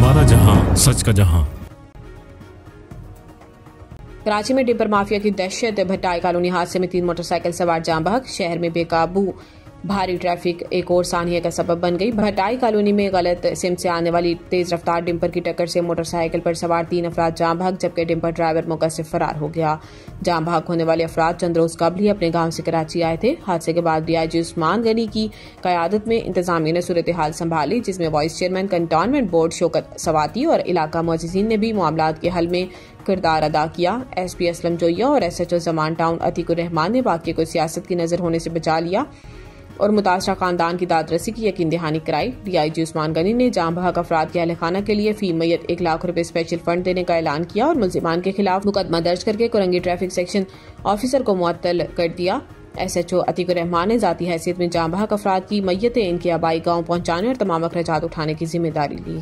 हमारा जहां, सच का जहां। कराची में टिप्पर माफिया की दहशत। भट्टाई कॉलोनी हादसे में 3 मोटरसाइकिल सवार जाँ बहक। शहर में बेकाबू भारी ट्रैफिक एक और सानिया का सबब बन गई। भट्टाई कॉलोनी में गलत सिम से आने वाली तेज रफ्तार डिम्पर की टक्कर से मोटरसाइकिल पर सवार 3 अफराद जाँ बहक, जबकि डिम्पर ड्राइवर मौके से फरार हो गया। जाँ बहक होने वाले अफराद चंद रोज कबल ही अपने गांव से कराची आए थे। हादसे के बाद DIG उस्मान गनी की कयादत में इंतजामिया ने सूरत हाल संभाली, जिसमें vice chairman cantonment board Shaukat सवाती और इलाका मुअज्जिजीन ने भी मामलात के हल में किरदार अदा किया। SP असलम जोया और SHO जमान टाउन अतीकुर रहमान ने वाक़े को सियासत की नजर होने से बचा लिया और मुतासरा खानदान की दादरसी की यकीन दहानी कराई। DIG उस्मान गनी ने जाँ बहक अफराद के अहल खाना के लिए फी मैयत 1 लाख रुपए स्पेशल फंड देने का ऐलान किया और मुल्जिमान के खिलाफ मुकदमा दर्ज करके कुरंगी ट्रैफिक सेक्शन ऑफिसर को मुअत्तल कर दिया। SHO अतीकुर रहमान ने जाती हैसियत में जाँ बहक अफराद की मैयतें इनके आबाई गाँव पहुंचाने और तमाम अखराजात उठाने की जिम्मेदारी ली।